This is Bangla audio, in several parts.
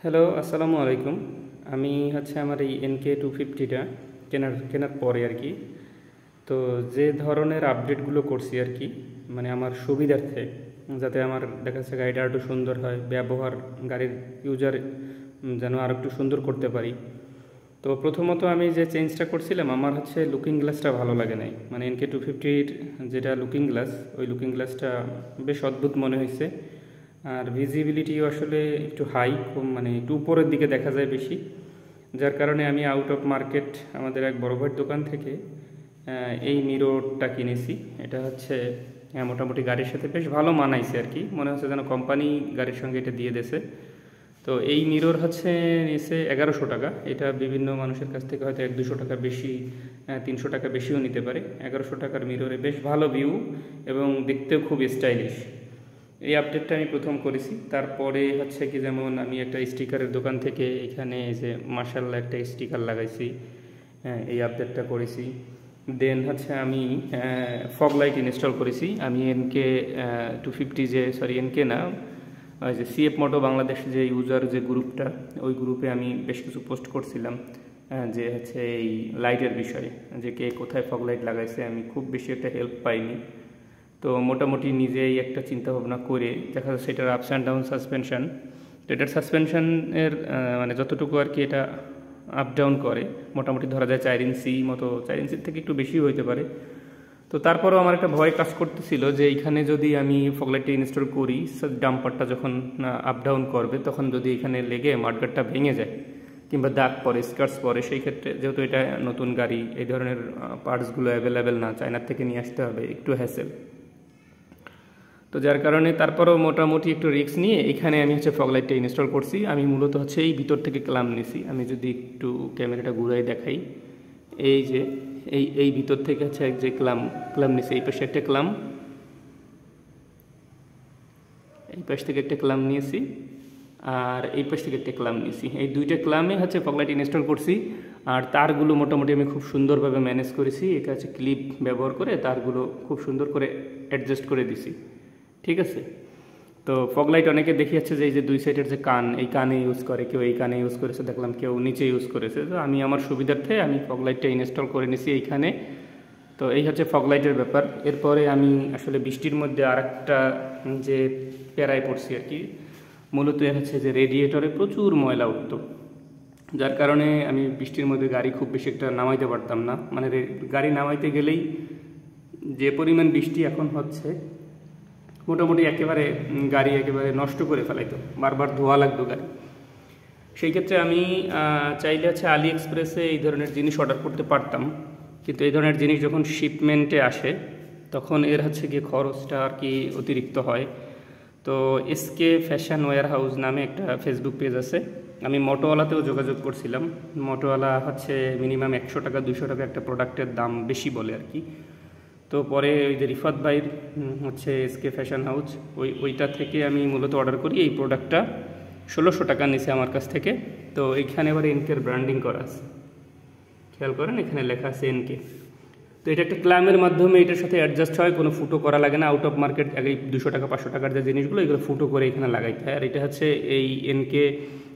হ্যালো, আসসালামু আলাইকুম। আমি হচ্ছে আমার এই NK 250টা কেনার পরে আর কি, তো যে ধরনের আপডেটগুলো করছি আর কি, মানে আমার সুবিধার্থে, যাতে আমার দেখা যাচ্ছে গাড়িটা আরও একটু সুন্দর হয়, ব্যবহার গাড়ির ইউজার যেন আর একটু সুন্দর করতে পারি। তো প্রথমত আমি যে চেঞ্জটা করছিলাম, আমার হচ্ছে লুকিং গ্লাসটা ভালো লাগে নাই, মানে NK 250-র যেটা লুকিং গ্লাস, ওই লুকিং গ্লাসটা বেশ অদ্ভুত মনে হয়েছে। আর ভিজিবিলিটিও আসলে একটু হাই, কম, মানে একটু উপরের দিকে দেখা যায় বেশি, যার কারণে আমি আউট অফ মার্কেট আমাদের এক বড় ভাইয়ের দোকান থেকে এই মিররটা কিনেছি। এটা হচ্ছে মোটামুটি গাড়ির সাথে বেশ ভালো মানাইছে আর কি, মনে হচ্ছে যেন কোম্পানি গাড়ির সঙ্গে এটা দিয়ে দেছে। তো এই মিরর হচ্ছে নিচে 1100 টাকা। এটা বিভিন্ন মানুষের কাছ থেকে হয়তো 100-200 টাকা বেশি, 300 টাকা বেশিও নিতে পারে। 1100 টাকার মিররে বেশ ভালো ভিউ এবং দেখতেও খুব স্টাইলিশ। এই আপডেটটা আমি প্রথম করেছি। তারপরে হচ্ছে কি, যেমন আমি একটা স্টিকারের দোকান থেকে এখানে যে মার্শাল্লাহ একটা স্টিকার লাগাইছি, এই আপডেটটা করেছি। দেন হচ্ছে আমি ফগ লাইট ইনস্টল করেছি। আমি NK 250, এনকে না, ওই যে CF মোটো বাংলাদেশ যে ইউজার যে গ্রুপটা, ওই গ্রুপে আমি বেশ কিছু পোস্ট করছিলাম যে হচ্ছে এই লাইটের বিষয়ে, যে কে কোথায় ফগ লাইট লাগাইছে। আমি খুব বেশি একটা হেল্প পাইনি, তো মোটামুটি নিজেই একটা চিন্তা ভাবনা করে দেখা যাচ্ছে এটার আপস অ্যান্ড ডাউন সাসপেনশন। তো এটার সাসপেনশনের মানে যতটুকু আর কি এটা আপ ডাউন করে, মোটামুটি ধরা যায় 4 ইঞ্চি মতো, 4 ইঞ্চির থেকে একটু বেশিও হইতে পারে। তো তারপরেও আমার একটা ভয় কাজ করতেছিল যে এইখানে যদি আমি ফগলাইটটা ইনস্টল করি, ডাম্পারটা যখন আপ ডাউন করবে তখন যদি এখানে লেগে মাডগার্ডটা ভেঙে যায় কিংবা দাগ পরে, স্কার্টস পরে, সেই ক্ষেত্রে যেহেতু এটা নতুন গাড়ি, এই ধরনের পার্টসগুলো অ্যাভেলেবেল না, চায়নার থেকে নিয়ে আসতে হবে, একটু হ্যাসেল। তো যার কারণে তারপরেও মোটামুটি একটু রিস্ক নিয়ে এখানে আমি হচ্ছে ফগ লাইটটা ইনস্টল করছি। আমি মূলত হচ্ছে এই ভিতর থেকে ক্লাম নিছি। আমি যদি একটু ক্যামেরাটা ঘুরাই দেখাই, এই যে এই ভিতর থেকে হচ্ছে এক যে ক্লাম নিছি, এই পাশে একটা ক্লাম, এই পাশ থেকে একটা ক্লাম নিয়েছি, আর এই পাশ থেকে একটা ক্লাম নিয়েছি। এই দুইটা ক্লামে হচ্ছে ফগ লাইট ইনস্টল করছি। আর তারগুলো মোটামুটি আমি খুব সুন্দরভাবে ম্যানেজ করেছি। এটা হচ্ছে ক্লিপ ব্যবহার করে তারগুলো খুব সুন্দর করে অ্যাডজাস্ট করে দিছি, ঠিক আছে। তো ফগ লাইট অনেকে দেখি যাচ্ছে যে এই যে দুই সাইডের যে কান, এই কানে ইউজ করে, কেউ এই কানে ইউজ করেছে দেখলাম, কেউ নিচে ইউজ করেছে। তো আমি আমার সুবিধার্থে আমি ফগ লাইটটা ইনস্টল করে নিছি এইখানে। তো এই হচ্ছে ফগ লাইটের ব্যাপার। এরপরে আমি আসলে বৃষ্টির মধ্যে আর একটা যে প্যারায় পড়ছি আর কি, মূলত হচ্ছে যে রেডিয়েটরে প্রচুর ময়লা উঠতো, যার কারণে আমি বৃষ্টির মধ্যে গাড়ি খুব বেশি একটা নামাইতে পারতাম না। মানে গাড়ি নামাইতে গেলেই যে পরিমাণ বৃষ্টি এখন হচ্ছে, মোটামুটি একেবারে গাড়ি একেবারে নষ্ট করে ফেলাইতো, বারবার ধোয়া লাগতো গাড়ি। সেই ক্ষেত্রে আমি চাইলে হচ্ছে আলি এক্সপ্রেসে এই ধরনের জিনিস অর্ডার করতে পারতাম, কিন্তু এই ধরনের জিনিস যখন শিপমেন্টে আসে তখন এর হচ্ছে গিয়ে খরচটা আর কি অতিরিক্ত হয়। তো SK ফ্যাশন ওয়্যার হাউস নামে একটা ফেসবুক পেজ আছে, আমি মোটোওয়ালাতেও যোগাযোগ করছিলাম। মোটোওয়ালা হচ্ছে মিনিমাম 100 টাকা 200 টাকা একটা প্রোডাক্টের দাম বেশি বলে আর কি। তো পরে ওই যে রিফাত ভাইয়ের হচ্ছে SK ফ্যাশন হাউস, ওইটা থেকে আমি মূলত অর্ডার করি। এই প্রোডাক্টটা 1600 টাকা নিছে আমার কাছ থেকে। তো এইখানে এবার NK-র ব্র্যান্ডিং করা আছে, খেয়াল করেন এখানে লেখা আছে NK। তো এটা একটা ক্লামের মাধ্যমে এটার সাথে অ্যাডজাস্ট হয়, কোনো ফুটো করা লাগে না। আউট অফ মার্কেট আগে 200 টাকা 500 টাকার যে জিনিসগুলো, এগুলো ফুটো করে এখানে লাগাইতে হয়। আর এটা হচ্ছে এই NK,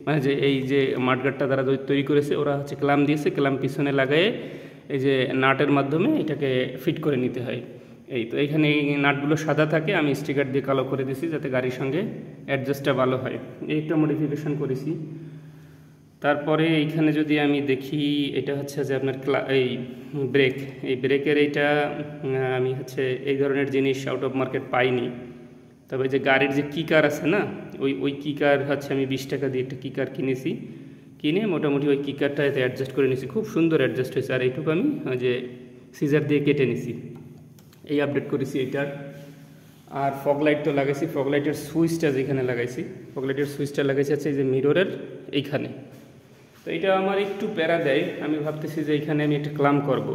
মানে যে এই যে মাডগার্ডটা তারা তৈরি করেছে, ওরা হচ্ছে ক্লাম দিয়েছে, ক্লাম পিছনে লাগায়ে এই যে নাটের মাধ্যমে এটাকে ফিট করে নিতে হয়। এই তো এখানে এই নাটগুলো সাদা থাকে, আমি স্টিকার দিয়ে কালো করে দিয়েছি যাতে গাড়ির সঙ্গে অ্যাডজাস্টটা ভালো হয়। এই একটা মডিফিকেশন করেছি। তারপরে এইখানে যদি আমি দেখি, এটা হচ্ছে যে আপনার এই ব্রেকের এইটা আমি হচ্ছে এই ধরনের জিনিস আউট অফ মার্কেট পাইনি। তবে যে গাড়ির যে কিকার আছে না, ওই কিকার হচ্ছে আমি 20 টাকা দিয়ে একটা কিকার কিনেছি, কিনে মোটামুটি ওই কিকারটা এতে অ্যাডজাস্ট করে নিয়েছি, খুব সুন্দর অ্যাডজাস্ট হয়েছে। আর এইটুকু আমি যে সিজার দিয়ে কেটে নিছি। এই আপডেট করেছি এটার। আর ফগ লাইট তো লাগাইছি, ফগ লাইটের সুইচটা যেখানে লাগাইছি, ফগ লাইটের সুইচটা লাগাইছি আছে এই যে মিররের এইখানে। তো এটা আমার একটু প্যারা দেয়। আমি ভাবতেছি যে এইখানে আমি একটা ক্লাম করব,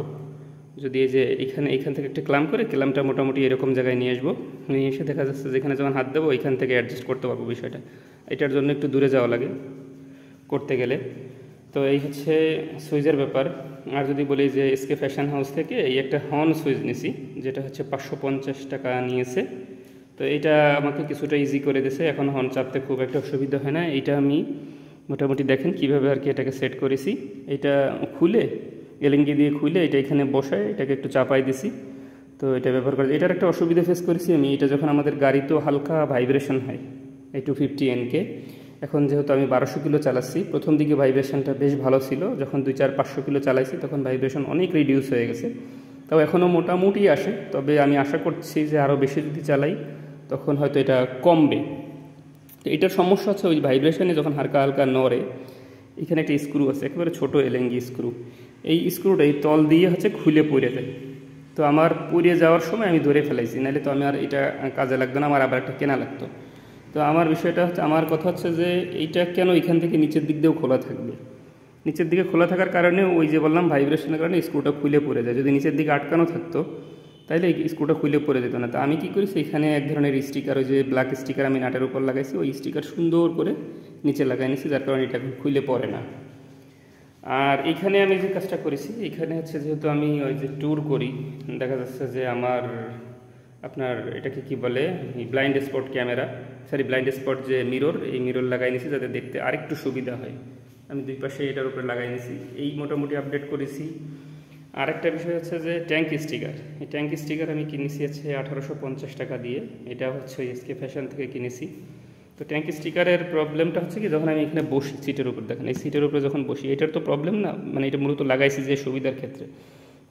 যদি এই যে এইখান থেকে একটা ক্লাম করে ক্লামটা মোটামুটি এরকম জায়গায় নিয়ে আসবো, নিয়ে এসে দেখা যাচ্ছে যেখানে যখন হাত দেবো এইখান থেকে অ্যাডজাস্ট করতে পারবো বিষয়টা। এটার জন্য একটু দূরে যাওয়া লাগে করতে গেলে। তো এই হচ্ছে সুইচের ব্যাপার। আর যদি বলি যে SK ফ্যাশন হাউস থেকে এই একটা হর্ন সুইচ নিছি, যেটা হচ্ছে 550 টাকা নিয়েছে। তো এটা আমাকে কিছুটা ইজি করে দিয়েছে, এখন হর্ন চাপতে খুব একটা অসুবিধা হয় না। এইটা আমি মোটামুটি দেখেন কীভাবে আর কি এটাকে সেট করেছি। এটা খুলে এলএনজি দিয়ে খুলে এটা এখানে বসায় এটাকে একটু চাপাই দিছি। তো এটা ব্যবহার করে এটার একটা অসুবিধা ফেস করেছি আমি, এটা যখন আমাদের গাড়িতেও হালকা ভাইব্রেশন হয় এই 250 NK। এখন যেহেতু আমি 1200 কিলো চালাচ্ছি, প্রথম দিকে ভাইব্রেশনটা বেশ ভালো ছিল, যখন 200-500 কিলো চালাইছি তখন ভাইব্রেশন অনেক রিডিউস হয়ে গেছে। তাও এখনও মোটামুটি আসে, তবে আমি আশা করছি যে আরও বেশি যদি চালাই তখন হয়তো এটা কমবে। তো এটার সমস্যা হচ্ছে ওই ভাইব্রেশনে যখন হালকা হালকা নড়ে, এখানে একটা স্ক্রু আছে, একেবারে ছোটো এলএনজি স্ক্রু, এই স্ক্রুটা এই তল দিয়ে হচ্ছে খুলে পড়ে যায়। তো আমার পড়ে যাওয়ার সময় আমি ধরে ফেলাইছি, নাহলে তো আমি আর এটা কাজে লাগতো না, আমার আবার একটা কেনা লাগতো। তো আমার বিষয়টা হচ্ছে, আমার কথা হচ্ছে যে এইটা কেন এখান থেকে নিচের দিক দিয়েও খোলা থাকবে। নিচের দিকে খোলা থাকার কারণে ওই যে বললাম ভাইব্রেশনের কারণে স্ক্রুটা খুলে পড়ে যায়। যদি নিচের দিকে আটকানো থাকতো তাহলে এই স্ক্রুটা খুলে পড়ে যেত না। তো আমি কী করেছি, এখানে এক ধরনের স্টিকার, ওই যে ব্ল্যাক স্টিকার আমি নাটের উপর লাগাইছি, ওই স্টিকার সুন্দর করে নিচে লাগাই নিয়েছি, যার কারণে এটা খুলে পড়ে না। আর এখানে আমি যে কাজটা করেছি, এখানে হচ্ছে যেহেতু আমি ওই যে ট্যুর করি, দেখা যাচ্ছে যে আমার আপনার এটাকে কি বলে blind spot camera, blind spot যে মিরর, এই মিরর লাগাই নিয়েছি যাতে দেখতে আরেকটু সুবিধা হয়। আমি দুই পাশে এটার উপরে লাগাই নিয়েছি, এই মোটামুটি আপডেট করেছি। আর একটা বিষয় হচ্ছে যে ট্যাঙ্ক স্টিকার, এই ট্যাঙ্ক স্টিকার আমি কিনেছি হচ্ছে 1850 টাকা দিয়ে, এটা হচ্ছে এসকে ফ্যাশন থেকে কিনেছি। তো ট্যাঙ্ক স্টিকারের প্রবলেমটা হচ্ছে কি, যখন আমি এখানে বসি সিটের উপর, দেখেন এই সিটের উপরে যখন বসি, এটার তো প্রবলেম না, মানে এটা মূলত লাগাইছি যে সুবিধার ক্ষেত্রে।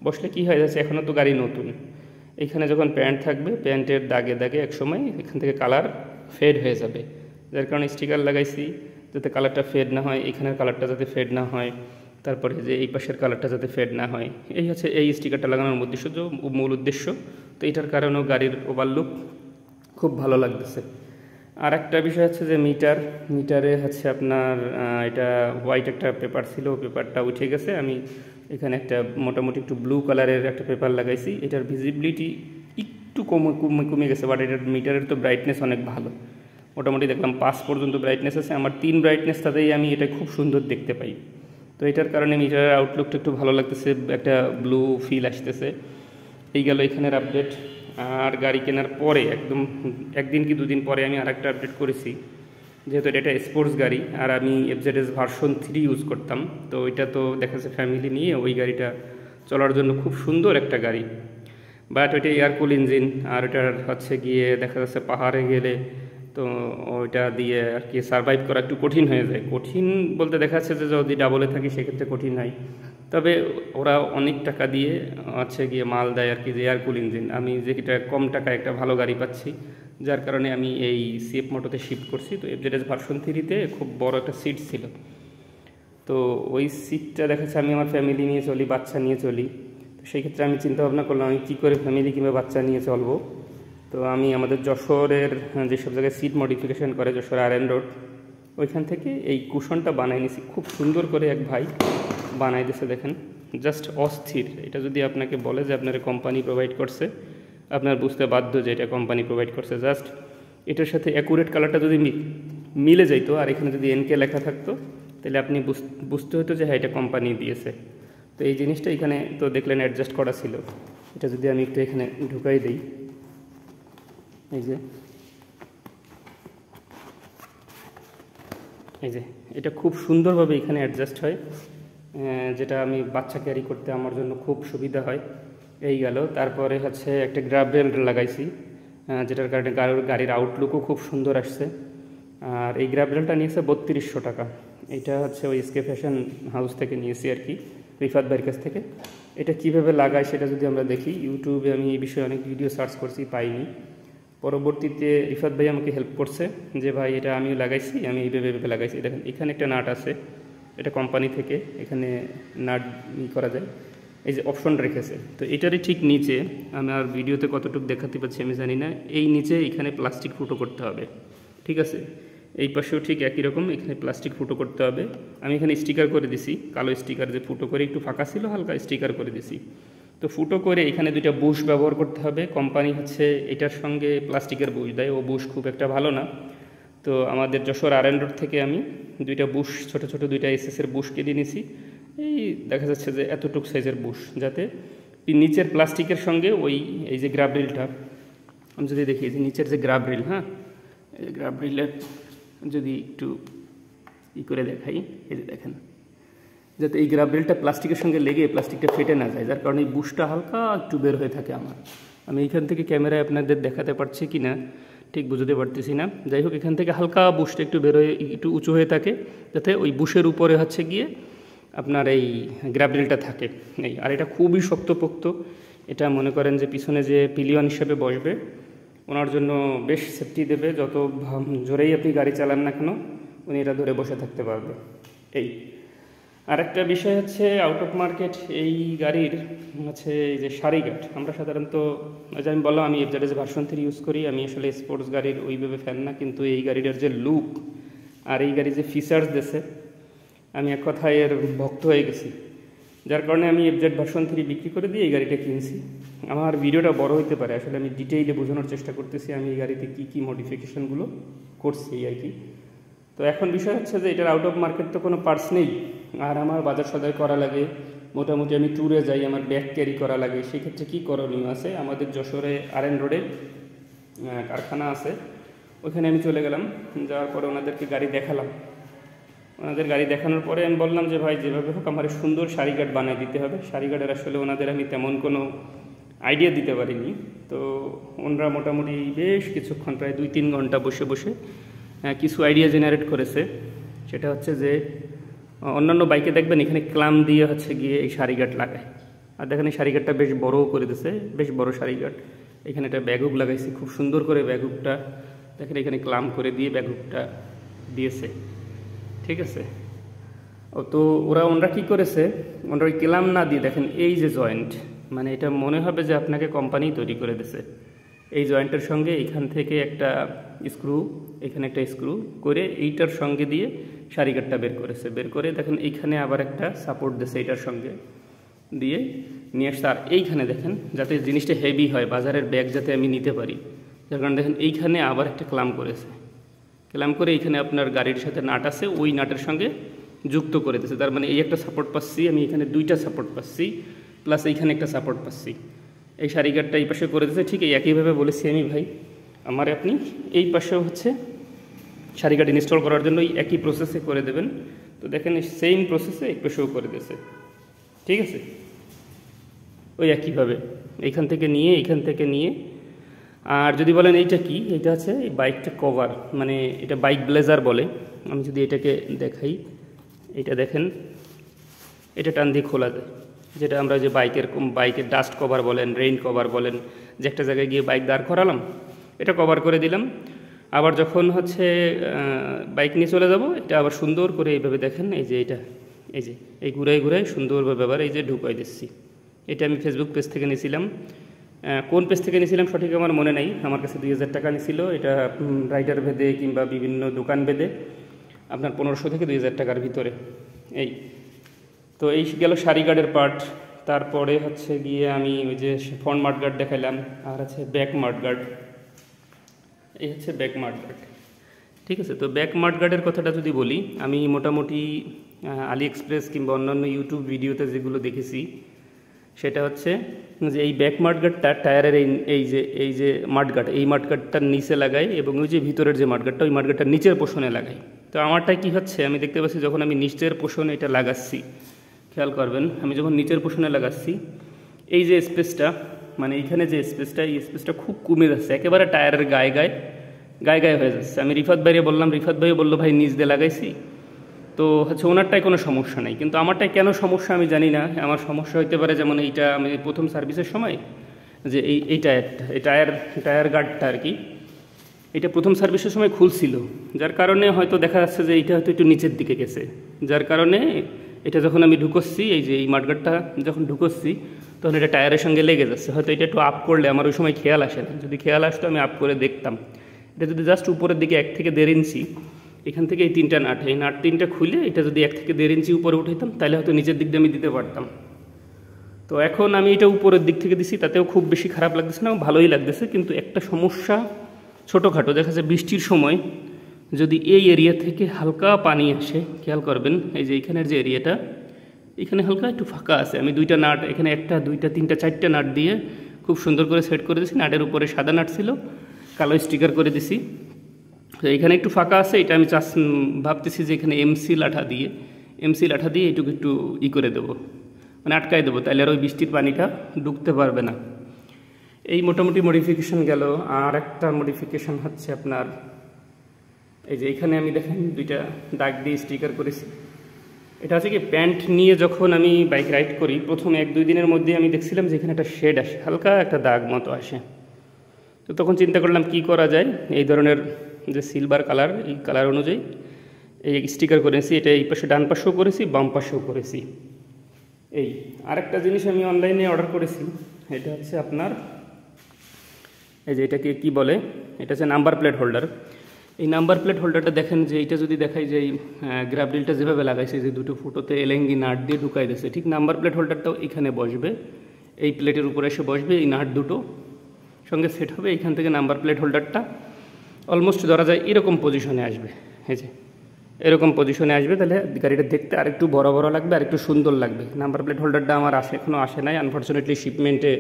বসলে কি হয়ে যাচ্ছে, এখনও তো গাড়ি নতুন, এখানে যখন প্যান্ট থাকবে প্যান্টের দাগে দাগে একসময় এখান থেকে কালার ফেড হয়ে যাবে, যার কারণে স্টিকার লাগাইছি যাতে কালারটা ফেড না হয়, এখানের কালারটা যাতে ফেড না হয়, তারপরে যে এই পাশের কালারটা যাতে ফেড না হয়, এই হচ্ছে এই স্টিকারটা লাগানোর মূল উদ্দেশ্য। তো এটার কারণেও গাড়ির ওভারলুক খুব ভালো লাগতেছে। আর একটা বিষয় হচ্ছে যে মিটারে হচ্ছে আপনার এটা হোয়াইট একটা পেপার ছিল, পেপারটা উঠে গেছে। আমি এখানে একটা মোটামুটি একটু ব্লু কালারের একটা পেপার লাগাইছি, এটার ভিজিবিলিটি একটু কমে গেছে, বাট এটার মিটারের তো ব্রাইটনেস অনেক ভালো, মোটামুটি দেখলাম 5 পর্যন্ত ব্রাইটনেস আছে, আমার 3 ব্রাইটনেস তাতেই আমি এটা খুব সুন্দর দেখতে পাই। তো এটার কারণে মিটারের আউটলুকটা একটু ভালো লাগতেছে, একটা ব্লু ফিল আসতেছে। এই গেল এখানের আপডেট। আর গাড়ি কেনার পরে একদম একদিন কি দুদিন পরে আমি আরেকটা আপডেট করেছি, যেহেতু এটা একটা স্পোর্টস গাড়ি আর আমি FZS ভার্সন 3 ইউজ করতাম, তো ওইটা তো দেখা যাচ্ছে ফ্যামিলি নিয়ে ওই গাড়িটা চলার জন্য খুব সুন্দর একটা গাড়ি, বাট ওইটা এয়ারকুল ইঞ্জিন, আর ওইটার হচ্ছে গিয়ে দেখা যাচ্ছে পাহাড়ে গেলে তো ওইটা দিয়ে আর কি সারভাইভ করা একটু কঠিন হয়ে যায়। কঠিন বলতে দেখা যাচ্ছে যে যদি ডাবলে থাকি সেক্ষেত্রে কঠিন হয়, তবে ওরা অনেক টাকা দিয়ে হচ্ছে গিয়ে মাল দেয় আর কি, যে এয়ারকুল ইঞ্জিন। আমি যেটা কম টাকায় একটা ভালো গাড়ি পাচ্ছি, যার কারণে আমি এই CF মোটোতে শিফট করছি। তো FZS ভার্সন 3-তে খুব বড় একটা সিট ছিল, তো ওই সিটটা দেখাচ্ছে আমি আমার ফ্যামিলি নিয়ে চলি, বাচ্চা নিয়ে চলি। তো সেই ক্ষেত্রে আমি চিন্তা ভাবনা করলাম আমি কী করে ফ্যামিলি কিংবা বাচ্চা নিয়ে চলবো। তো আমি আমাদের যশোরের যেসব জায়গায় সিট মডিফিকেশান করে, যশোর RN রোড, ওইখান থেকে এই কুশনটা বানাই নিয়েছি, খুব সুন্দর করে এক ভাই বানাই দিয়েছে, দেখেন জাস্ট অস্থির। এটা যদি আপনাকে বলে যে আপনার কোম্পানি প্রোভাইড করছে, আপনার বুঝতে বাধ্য যে এটা কোম্পানি প্রোভাইড করছে। জাস্ট এটার সাথে অ্যাকুরেট কালারটা যদি মিলে যাইতো আর এখানে যদি NK লেখা থাকতো, তাহলে আপনি বুঝতে হতো যে হ্যাঁ এটা কোম্পানি দিয়েছে। তো এই জিনিসটা এখানে তো দেখলেন অ্যাডজাস্ট করা ছিল। এটা যদি আমি একটু এখানে ঢুকাই দিই, এই যে এটা খুব সুন্দরভাবে এখানে অ্যাডজাস্ট হয়, যেটা আমি বাচ্চা ক্যারি করতে আমার জন্য খুব সুবিধা হয়। এই গেল। তারপরে হচ্ছে একটা গ্রাব রেল লাগাইছি, যেটার কারণে গাড়ির আউটলুকও খুব সুন্দর আসছে। আর এই গ্রাব রেলটা নিয়েছে 3200 টাকা। এটা হচ্ছে ওই SK ফ্যাশন হাউস থেকে নিয়েছি আর কি, রিফাত ভাইয়ের কাছ থেকে। এটা কীভাবে লাগায় সেটা যদি আমরা দেখি, ইউটিউবে আমি এই বিষয়ে অনেক ভিডিও সার্চ করছি, পাইনি। পরবর্তীতে রিফাত ভাই আমাকে হেল্প করছে যে ভাই এটা আমিও লাগাইছি, আমি এইভাবে লাগাইছি। দেখেন এখানে একটা নাট আছে, এটা কোম্পানি থেকে এখানে নাট করা যায়, এই যে অপশন রেখেছে। তো এটারই ঠিক নিচে, আমার ভিডিওতে কতটুকু দেখাতে পাচ্ছি আমি জানি না, এই নিচে এখানে প্লাস্টিক ফুটো করতে হবে, ঠিক আছে। এই পাশেও ঠিক একই রকম, এখানে প্লাস্টিক ফুটো করতে হবে। আমি এখানে স্টিকার করে দিছি, কালো স্টিকার, যে ফুটো করে একটু ফাঁকা ছিল হালকা স্টিকার করে দিছি। তো ফুটো করে এখানে 2টা বুশ ব্যবহার করতে হবে। কোম্পানি হচ্ছে এটার সঙ্গে প্লাস্টিকের বুশ দেয়, ও বুশ খুব একটা ভালো না। তো আমাদের যশোর RN রোড থেকে আমি 2টা বুশ, ছোটো 2টা SS-এর বুশ কিনে নিয়েছি। এই দেখা যাচ্ছে যে এতটুক সাইজের বুশ, যাতে নিচের প্লাস্টিকের সঙ্গে এই যে গ্রাব রিলটা আমি যদি দেখি, যে নিচের যে গ্রাব রিল, হ্যাঁ এই গ্রাব রিলের যদি একটু করে দেখাই। এই যে দেখেন, যাতে এই গ্রাব রেলটা প্লাস্টিকের সঙ্গে লেগে প্লাস্টিকটা ফেটে না যায়, যার কারণে এই বুশটা হালকা একটু বের হয়ে থাকে আমার। আমি এইখান থেকে ক্যামেরায় আপনাদের দেখাতে পারছি কি না ঠিক বুঝতে পারতেছি না। যাই হোক, এখান থেকে হালকা বুশটা একটু বের হয়ে একটু উঁচু হয়ে থাকে, যাতে ওই বুশের উপরে হচ্ছে গিয়ে আপনার এই গ্রাব রেলটা থাকে। এই আর এটা খুবই শক্তপোক্ত, এটা মনে করেন যে পিছনে যে পিলিয়ন হিসেবে বসবে ওনার জন্য বেশ সেফটি দেবে। যত জোরেই আপনি গাড়ি চালান না কেন উনি এটা ধরে বসে থাকতে পারবে। এই আরেকটা বিষয় হচ্ছে আউট অফ মার্কেট এই গাড়ির হচ্ছে এই যে সারিঘাট। আমরা সাধারণত, যে আমি বললাম আমি এফজেড ভার্সন 3 ইউজ করি, আমি আসলে স্পোর্টস গাড়ির ওইভাবে ফ্যান না, কিন্তু এই গাড়িটার যে লুক আর এই গাড়ির যে ফিচার্স দিয়েছে, আমি এক কথায় এর ভক্ত হয়ে গেছি। যার কারণে আমি এফজেড ভার্সন 3 বিক্রি করে দিয়ে এই গাড়িটা কিনছি। আমার ভিডিওটা বড় হইতে পারে, আসলে আমি ডিটেইলে বোঝানোর চেষ্টা করতেছি আমি এই গাড়িতে কী কী মডিফিকেশনগুলো করছি আর কি। তো এখন বিষয় হচ্ছে যে এটার আউট অফ মার্কেট তো কোনো পার্টস নেই, আর আমার বাজার সদাই করা লাগে, মোটামুটি আমি ট্যুরে যাই, আমার ব্যাগ ক্যারি করা লাগে। সেক্ষেত্রে কী করণীয় আছে, আমাদের যশোরে RN রোডে কারখানা আছে, ওইখানে আমি চলে গেলাম। যাওয়ার পরে ওনাদেরকে গাড়ি দেখালাম। ওনাদের গাড়ি দেখানোর পরে আমি বললাম যে ভাই যেভাবে হোক আমার সুন্দর সারিঘাট বানিয়ে দিতে হবে। সারিঘাটের আসলে ওনাদের আমি তেমন কোনো আইডিয়া দিতে পারিনি। তো ওনারা মোটামুটি বেশ কিছুক্ষণ, প্রায় 2-3 ঘন্টা বসে বসে কিছু আইডিয়া জেনারেট করেছে। সেটা হচ্ছে যে অন্যান্য বাইকে দেখবেন এখানে ক্লাম দিয়ে হচ্ছে গিয়ে এই সারিঘাট লাগায়, আর দেখেন এই সারিঘাটটা বেশ বড়ও করে দিয়েছে, বেশ বড় সারিঘাট। এখানে একটা ব্যাগহুক লাগাইছি, খুব সুন্দর করে ব্যাগহুকটা দেখেন এখানে ক্লাম করে দিয়ে ব্যাগহুকটা দিয়েছে, ঠিক আছে। তো ওনারা কী করেছে, ওনারা ওই ক্লাম না দিয়ে দেখেন এই যে জয়েন্ট, মানে এটা মনে হবে যে আপনাকে কোম্পানি তৈরি করে দিয়েছে। এই জয়েন্টের সঙ্গে এইখান থেকে একটা স্ক্রু, এখানে একটা স্ক্রু করে এইটার সঙ্গে দিয়ে সারিঘাটটা বের করেছে। বের করে দেখেন এইখানে আবার একটা সাপোর্ট দিয়েছে, এইটার সঙ্গে দিয়ে নিয়ে আসছে। আর এইখানে দেখেন যাতে জিনিসটা হেভি হয়, বাজারের ব্যাগ যাতে আমি নিতে পারি, যার কারণে দেখেন এইখানে আবার একটা ক্লাম করেছে। ক্লাম করে এইখানে আপনার গাড়ির সাথে নাট আছে, ওই নাটের সঙ্গে যুক্ত করে দিয়েছে। তার মানে এই একটা সাপোর্ট পাচ্ছি আমি, এখানে 2টা সাপোর্ট পাচ্ছি, প্লাস এইখানে একটা সাপোর্ট পাচ্ছি। এই সারিঘাটটা এই পাশে করে দিয়েছে। ঠিক এই একইভাবে বলেছি আমি, ভাই আমার আপনি এই পাশেও হচ্ছে সারিঘাট ইনস্টল করার জন্য এই একই প্রসেসে করে দেবেন। তো দেখেন সেম প্রসেসে এই পাশেও করে দিয়েছে, ঠিক আছে। ওই একইভাবে এইখান থেকে নিয়ে। আর যদি বলেন এইটা কি, এটা আছে এই বাইকটা কভার, মানে এটা বাইক ব্লেজার বলে। আমি যদি এটাকে দেখাই, এটা দেখেন এটা টান দিয়ে খোলা যায়, যেটা আমরা যে বাইকের ডাস্ট কভার বলেন, রেইন কভার বলেন, যে একটা জায়গায় গিয়ে বাইক দাঁড় করালাম, এটা কভার করে দিলাম। আবার যখন হচ্ছে বাইক নিয়ে চলে যাব, এটা আবার সুন্দর করে এইভাবে দেখেন, এই যে এটা এই যে এই ঘুরাই সুন্দরভাবে আবার এই যে ঢুকাই দিচ্ছি। এটা আমি ফেসবুক পেজ থেকে নিয়েছিলাম। কোন পেজ থেকে নিয়েছিলাম সঠিক আমার মনে নাই, আমার কাছে 2000 টাকা নিয়েছিল। এটা রাইডার ভেদে কিংবা বিভিন্ন দোকান ভেদে আপনার 1500 থেকে 2000 টাকার ভিতরে। এই তো এই গেল সারিঘাটের পার্ট। তারপরে হচ্ছে গিয়ে আমি ওই যে ফ্রন্ট মাডগার্ড দেখাইলাম, আর আছে ব্যাক মাডগার্ড। এই হচ্ছে ব্যাক মাডগার্ড, ঠিক আছে। তো ব্যাক মাডগার্ডের কথাটা যদি বলি, আমি মোটামুটি আলি এক্সপ্রেস কিংবা অন্যান্য ইউটিউব ভিডিওতে যেগুলো দেখেছি, সেটা হচ্ছে যে এই ব্যাক মাডগার্ডটা টায়ারের এই যে মাডগার্ড, এই মাডগার্ডটার নিচে লাগাই, এবং ওই যে ভিতরের যে মাডগার্ডটা, ওই মাডগার্ডটার নিচের পোষণে লাগাই। তো আমারটাই কি হচ্ছে, আমি দেখতে পাচ্ছি যখন আমি নিচের পোষণে এটা লাগাচ্ছি, খেয়াল করবেন আমি যখন নিচের পোষণে লাগাচ্ছি, এই যে স্পেসটা, মানে এইখানে যে স্পেসটা, এই স্পেসটা খুব কমে যাচ্ছে, একেবারে টায়ারের গায়ে হয়ে যাচ্ছে। আমি রিফাত ভাইকে বললাম, রিফাত ভাইও বললো ভাই নিচ দিয়ে লাগাইছি। তো হচ্ছে ওনারটাই কোনো সমস্যা নেই, কিন্তু আমারটাই কেন সমস্যা আমি জানি না। আমার সমস্যা হতে পারে, যেমন এইটা আমি প্রথম সার্ভিসের সময় যে এই টায়ারটা, এই টায়ার গার্ডটা আর কি, এটা প্রথম সার্ভিসের সময় খুলছিল, যার কারণে হয়তো দেখা যাচ্ছে যে এইটা হয়তো একটু নিচের দিকে গেছে, যার কারণে এটা যখন আমি ঢুকোচ্ছি, এই যে এই মাডগার্ডটা যখন ঢুকোচ্ছি, তখন এটা টায়ারের সঙ্গে লেগে যাচ্ছে। হয়তো এটা একটু আপ করলে আমার ওই সময় খেয়াল আসে না, যদি খেয়াল আসতো আমি আপ করে দেখতাম। এটা যদি জাস্ট উপরের দিকে 1 থেকে 1.5 ইঞ্চি, এখান থেকে এই 3টা নাট, এই নাট 3টা খুলে এটা যদি 1 থেকে 1.5 ইঞ্চি উপরে উঠাইতাম, তাহলে হয়তো নিচের দিক দিয়ে আমি দিতে পারতাম। তো এখন আমি এটা উপরের দিক থেকে দিছি, তাতেও খুব বেশি খারাপ লাগতেছে না, ভালোই লাগতেছে। কিন্তু একটা সমস্যা ছোটোখাটো দেখা যাচ্ছে, বৃষ্টির সময় যদি এই এরিয়া থেকে হালকা পানি আসে, খেয়াল করবেন এই যে এইখানের যে এরিয়াটা, এখানে হালকা একটু ফাঁকা আছে, আমি 2টা নাট, এখানে 1টা 2টা 3টা 4টা নাট দিয়ে খুব সুন্দর করে সেট করে দিয়েছি। নাটের উপরে সাদা নাট ছিল, কালো স্টিকার করে দিছি। তো এখানে একটু ফাঁকা আছে, এটা আমি ভাবতেছি যে এখানে এমসি লাঠা দিয়ে এটুকু একটু করে দেবো, মানে আটকাই দেবো, তাহলে আর ওই বৃষ্টির পানিটা ঢুকতে পারবে না। এই মোটামুটি মডিফিকেশন গেল। আর একটা মডিফিকেশন হচ্ছে আপনার এই যে এখানে আমি দেখেন দুইটা দাগ দিয়ে স্টিকার করেছি। এটা হচ্ছে কি, প্যান্ট নিয়ে যখন আমি বাইক রাইড করি প্রথম 1-2 দিনের মধ্যে আমি দেখছিলাম যে এখানে একটা শেড আসে, হালকা একটা দাগ মতো আসে। তো তখন চিন্তা করলাম কি করা যায়, এই ধরনের যে সিলভার কালার, এই কালার অনুযায়ী এই স্টিকার করেছি। এটা এই পাশে ডান পাশেও করেছি, বাম পাশেও করেছি। এই আরেকটা জিনিস আমি অনলাইনে অর্ডার করেছি, এটা হচ্ছে আপনার এই যে এটাকে কি বলে, এটা হচ্ছে নাম্বার প্লেট হোল্ডার। এই নাম্বার প্লেট হোল্ডারটা দেখেন যে এইটা যদি দেখাই যে এই গ্রাবডিলটা যেভাবে লাগাইছে যে দুটো ফুটোতে এলেঙ্গি নাট দিয়ে ঢুকাই দিয়েছে, ঠিক নাম্বার প্লেট হোল্ডারটাও এখানে বসবে, এই প্লেটের উপরে এসে বসবে, এই নাট দুটো সঙ্গে সেট হবে। এইখান থেকে নাম্বার প্লেট হোল্ডারটা অলমোস্ট ধরা যায় এরকম পজিশনে আসবে, এই যে এরকম পজিশনে আসবে, তাহলে গাড়িটা দেখতে আরেকটু বড় বড় লাগবে, আরেকটু সুন্দর লাগবে। নাম্বার প্লেট হোল্ডারটা আমার এখনও আসে নাই, আনফর্চুনেটলি শিপমেন্টে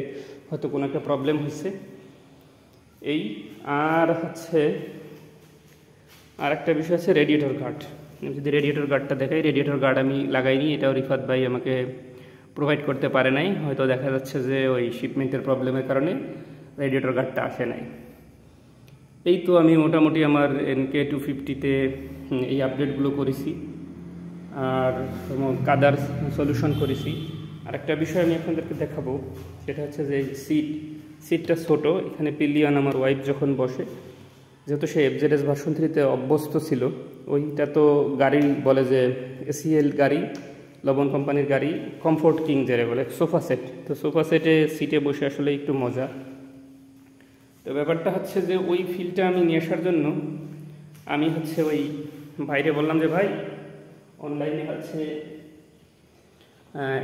হয়তো কোনো একটা প্রবলেম হয়েছে। এই আর হচ্ছে আর একটা বিষয় আছে রেডিয়েটর গার্ড। যদি রেডিয়েটর গার্ডটা দেখাই, রেডিয়েটর গার্ড আমি লাগাইনি, এটাও রিফাত ভাই আমাকে প্রোভাইড করতে পারে নাই, হয়তো দেখা যাচ্ছে যে ওই শিপমেন্টের প্রবলেমের কারণে রেডিয়েটর গার্ডটা আসে নাই। এই তো আমি মোটামুটি আমার NK250-তে এই আপডেটগুলো করেছি, আর কাদার সলিউশন করেছি। আরেকটা বিষয় আমি আপনাদেরকে দেখাবো, সেটা হচ্ছে যে সিটটা ছোটো, এখানে পিলিয়ন আমার ওয়াইফ যখন বসে, যেহেতু সে FZS ভার্সন 3-তে অভ্যস্ত ছিল, ওইটা তো গাড়ি বলে যে ACL গাড়ি, লবণ কোম্পানির গাড়ি, কমফোর্ট কিং যারা বলে, সোফা সেট। তো সোফা সেটে সিটে বসে আসলে একটু মজা। তো ব্যাপারটা হচ্ছে যে ওই ফিলটা আমি নিয়ে আসার জন্য আমি হচ্ছে ওই ভাইরে বললাম যে ভাই, অনলাইনে হচ্ছে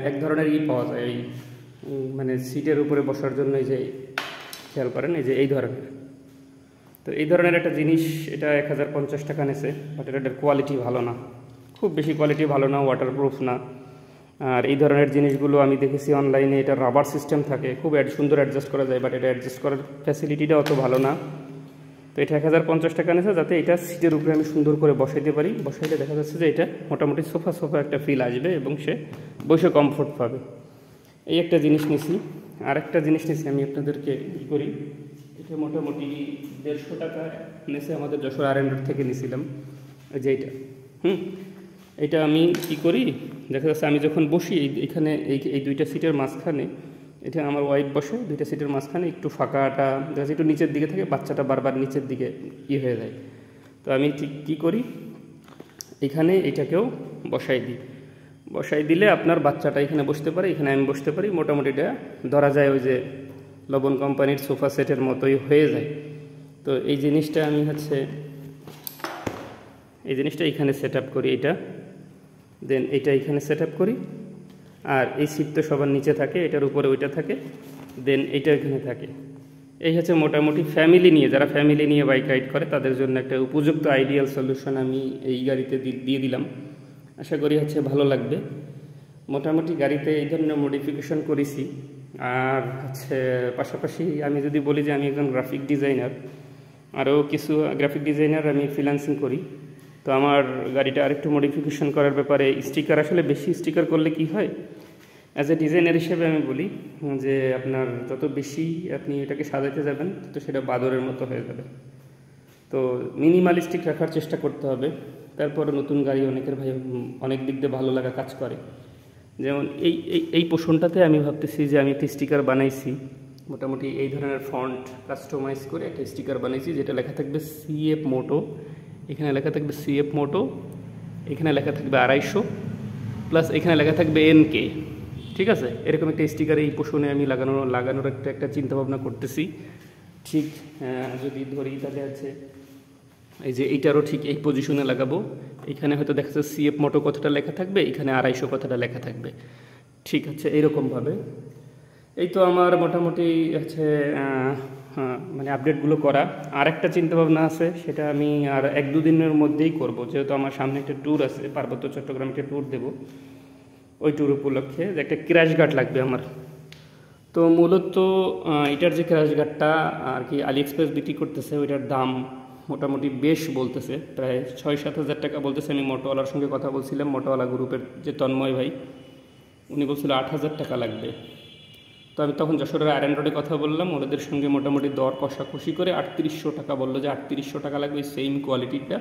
এক ধরনের পাওয়া যায়, এই মানে সিটের উপরে বসার জন্য, এই যে খেয়াল করেন এই যে এই ধরনের। তো এই ধরনের একটা জিনিস, এটা 1050 টাকা নিয়েছে, বাট এটার কোয়ালিটি ভালো না, খুব বেশি কোয়ালিটি ভালো না, ওয়াটারপ্রুফ না। আর এই ধরনের জিনিসগুলো আমি দেখেছি অনলাইনে, এটা রাবার সিস্টেম থাকে, খুব সুন্দর অ্যাডজাস্ট করা যায়, বাট এটা অ্যাডজাস্ট করার ফ্যাসিলিটিটা অত ভালো না। তো এটা 1050 টাকা নিয়েছে, যাতে এটা সিটের উপরে আমি সুন্দর করে বসাইতে পারি। বসাইলে দেখা যাচ্ছে যে এটা মোটামুটি সোফা একটা ফিল আসবে এবং সে বসে কমফোর্ট পাবে। এই একটা জিনিস নিছি। আর একটা জিনিস নিছি আমি আপনাদেরকে করি, এটা মোটামুটি 150 টাকা নিয়েছে, আমাদের যশোর R&D থেকে নিয়েছিলাম, যে এইটা। এটা আমি কি করি, দেখা যাচ্ছে আমি যখন বসি এইখানে এই দুইটা সিটের মাঝখানে, এটা আমার ওয়াইফ বসে, দুইটা সিটের মাঝখানে একটু ফাঁকাটা দেখা যাচ্ছে একটু নিচের দিকে থাকে, বাচ্চাটা বারবার নিচের দিকে হয়ে যায়। তো আমি ঠিক কী করি, এখানে এটাকেও বসাই দিলে আপনার বাচ্চাটা এখানে বসতে পারে, এখানে আমি বসতে পারি, মোটামুটি এটা ধরা যায় ওই যে লবণ কোম্পানির সোফা সেটের মতোই হয়ে যায়। তো এই জিনিসটা আমি হচ্ছে এখানে সেট আপ করি, দেন এটা এখানে সেট আপ করি। আর এই সিট তো সবার নিচে থাকে, এটার উপরে ওইটা থাকে, দেন এইটা এখানে থাকে। এই হচ্ছে মোটামুটি যারা ফ্যামিলি নিয়ে বাইক রাইড করে তাদের জন্য একটা উপযুক্ত আইডিয়াল সলিউশন আমি এই গাড়িতে দিয়ে দিলাম। আশা করি হচ্ছে ভালো লাগবে। মোটামুটি গাড়িতে এই ধরনের মডিফিকেশন করেছি। আর হচ্ছে পাশাপাশি আমি যদি বলি যে আমি একজন গ্রাফিক ডিজাইনার, আরও কিছু গ্রাফিক ডিজাইনার আমি ফ্রিল্যান্সিং করি। তো আমার গাড়িটা আরেকটু মডিফিকেশন করার ব্যাপারে স্টিকার, আসলে বেশি স্টিকার করলে কি হয়, অ্যাজ এ ডিজাইনার হিসেবে আমি বলি যে আপনার যত বেশি আপনি এটাকে সাজাতে যাবেন তো সেটা বাদরের মতো হয়ে যাবে। তো মিনিমালিস্টিক রাখার চেষ্টা করতে হবে। তারপরে নতুন গাড়ি অনেকের অনেক দিক দিয়ে ভালো লাগা কাজ করে। যেমন এই পোর্শনটাতে আমি ভাবতেছি যে আমি একটা স্টিকার বানাইছি, মোটামুটি এই ধরনের ফন্ট কাস্টমাইজ করে একটা স্টিকার বানাইছি, যেটা লেখা থাকবে CF মোটো, এখানে লেখা থাকবে CF মোটো, এখানে লেখা থাকবে 250, প্লাস এখানে লেখা থাকবে NK। ঠিক আছে, এরকম একটা স্টিকার এই পোর্শনে আমি লাগানোর একটা চিন্তাভাবনা করতেছি। ঠিক যদি ধরি তাহলে আছে এই যে এইটারও ঠিক এই পজিশনে লাগাবো। এখানে হয়তো দেখা যাচ্ছে CF মোটো কথাটা লেখা থাকবে, এখানে 250 কথাটা লেখা থাকবে। ঠিক আছে, এইরকমভাবে। এই তো আমার মোটামুটি হচ্ছে মানে আপডেটগুলো করা। আর একটা চিন্তাভাবনা আছে, সেটা আমি আর 1-2 দিনের মধ্যেই করব, যেহেতু আমার সামনে একটা ট্যুর আছে, পার্বত্য চট্টগ্রামে একটা ট্যুর দেবো। ওই ট্যুর উপলক্ষে যে একটা ক্র্যাশ গার্ড লাগবে আমার। তো মূলত এটার যে ক্র্যাশ গার্ডটা আর কি AliExpress বিক্রি করতেছে, ওইটার দাম মোটামুটি বেশ বলতেছে, প্রায় 6-7 হাজার টাকা বলতেছে। আমি মোটোওয়ালার সঙ্গে কথা বলছিলাম, মোটোওয়ালা গ্রুপের যে তন্ময় ভাই, উনি বলছিল 8,000 টাকা লাগবে। তো আমি তখন যশোরের আয়রন রোডে কথা বললাম, ওদের সঙ্গে মোটামুটি দর কষাকষি করে 3800 টাকা বললো, যে 3800 টাকা লাগবে সেম কোয়ালিটিটা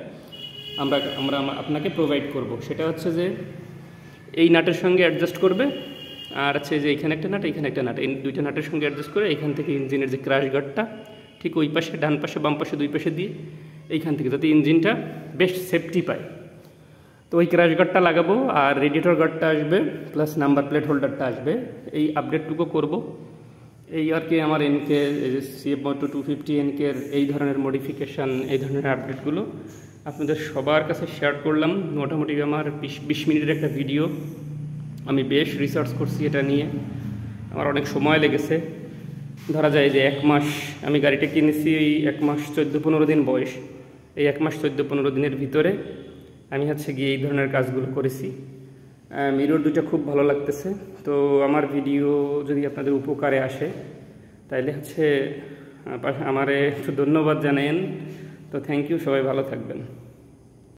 আমরা আমরা আপনাকে প্রোভাইড করব। সেটা হচ্ছে যে এই নাটের সঙ্গে অ্যাডজাস্ট করবে, আর আছে যে এখানে একটা নাট, এখানে একটা নাট, এই দুইটা নাটের সঙ্গে অ্যাডজাস্ট করে এইখান থেকে ইঞ্জিনের যে ক্র্যাশ গার্ডটা ঠিক ওই পাশে, ডান পাশে বাম পাশে দুই পাশে দিয়ে এইখান থেকে যাতে ইঞ্জিনটা বেশ সেফটি পায়। তো ওই ক্র্যাশ গার্ডটা লাগাবো, আর রেডিয়েটর গার্ডটা আসবে, প্লাস নাম্বার প্লেট হোল্ডারটা আসবে। এই আপডেটটুকু করব। এই আর কি আমার এনকে CF Moto 250 এনকের এই ধরনের মডিফিকেশান, এই ধরনের আপডেটগুলো আপনাদের সবার কাছে শেয়ার করলাম। মোটামুটি আমার 20 মিনিটের একটা ভিডিও। আমি বেশ রিসার্চ করছি এটা নিয়ে, আমার অনেক সময় লেগেছে। ধরা যায় যে 1 মাস, আমি গাড়িটা কিনেছি এই 1 মাস 14-15 দিন বয়স। এই 1 মাস 14-15 দিনের ভিতরে আমি হচ্ছে গিয়ে এই ধরনের কাজগুলো করেছি। মিরর দুটো খুব ভালো লাগতেছে। তো আমার ভিডিও যদি আপনাদের উপকারে আসে তাইলে হচ্ছে আমারে একটু ধন্যবাদ জানেন। তো থ্যাংক ইউ, সবাই ভালো থাকবেন।